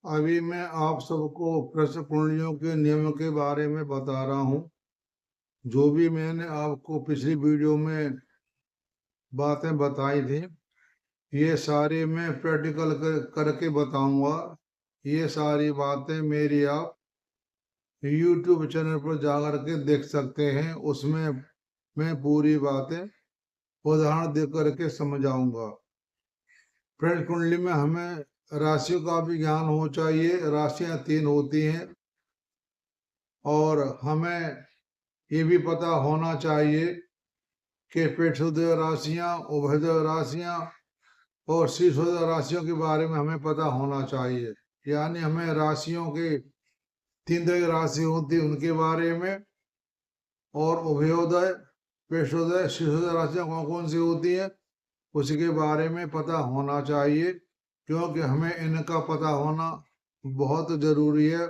अभी मैं आप सबको प्रश्न कुंडलियों के नियम के बारे में बता रहा हूँ। जो भी मैंने आपको पिछली वीडियो में बातें बताई थी, ये सारी मैं प्रैक्टिकल करके बताऊंगा। ये सारी बातें मेरी आप YouTube चैनल पर जाकर के देख सकते हैं। उसमें मैं पूरी बातें उदाहरण दे करके समझाऊंगा। प्रश्न कुंडली में हमें राशियों का भी ज्ञान हो चाहिए। राशियां 3 होती हैं और हमें ये भी पता होना चाहिए कि पृष्ठोदय राशियां, उभयोदय राशियां और शीर्षोदय राशियों के बारे में हमें पता होना चाहिए। यानी हमें राशियों के 3 तरह की राशि होती है उनके बारे में, और उभयोदय, पृष्ठोदय, शीर्षोदय राशियां कौन कौन सी होती है उसके बारे में पता होना चाहिए, क्योंकि हमें इनका पता होना बहुत जरूरी है।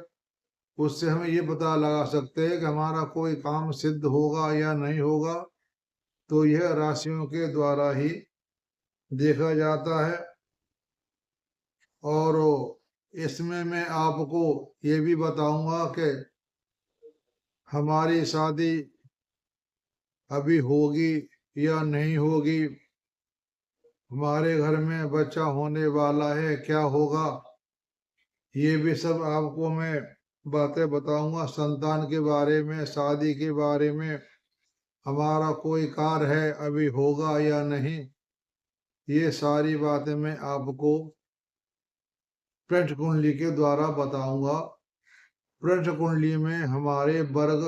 उससे हमें ये पता लगा सकते हैं कि हमारा कोई काम सिद्ध होगा या नहीं होगा। तो यह राशियों के द्वारा ही देखा जाता है। और इसमें मैं आपको ये भी बताऊंगा कि हमारी शादी अभी होगी या नहीं होगी, हमारे घर में बच्चा होने वाला है, क्या होगा, ये भी सब आपको मैं बातें बताऊंगा। संतान के बारे में, शादी के बारे में, हमारा कोई कार्य है अभी होगा या नहीं, ये सारी बातें मैं आपको प्रश्न कुंडली के द्वारा बताऊंगा। प्रश्न कुंडली में हमारे वर्ग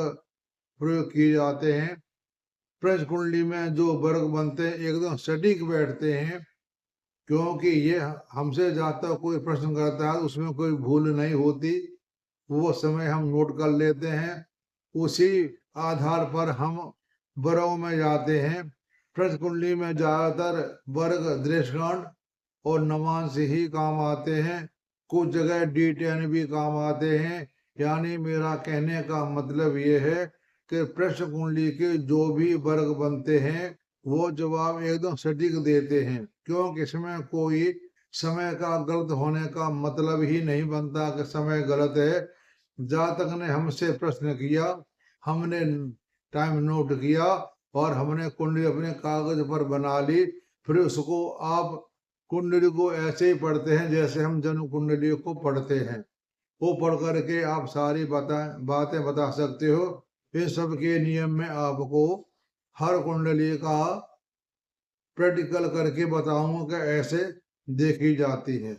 प्रयोग किए जाते हैं। प्रश्न कुंडली में जो वर्ग बनते हैं एकदम सटीक बैठते हैं, क्योंकि ये हमसे जहाँ तक कोई प्रश्न करता है उसमें कोई भूल नहीं होती। वो समय हम नोट कर लेते हैं, उसी आधार पर हम वर्गों में जाते हैं। प्रश्न कुंडली में ज्यादातर वर्ग, दृष्टांत और नवांश ही काम आते हैं। कुछ जगह D10 भी काम आते हैं। यानी मेरा कहने का मतलब ये है कि प्रश्न कुंडली के जो भी वर्ग बनते हैं वो जवाब एकदम सटीक देते हैं, क्योंकि इसमें कोई समय का गलत होने का मतलब ही नहीं बनता कि समय गलत है। जातक ने हमसे प्रश्न किया, हमने टाइम नोट किया और हमने कुंडली अपने कागज पर बना ली, फिर उसको आप कुंडली को ऐसे ही पढ़ते हैं जैसे हम जन्म कुंडली को पढ़ते हैं। वो पढ़ करके आप सारी बातें बता सकते हो। इन सब के नियम में आपको हर कुंडली का प्रैक्टिकल करके बताऊंगा कि ऐसे देखी जाती है।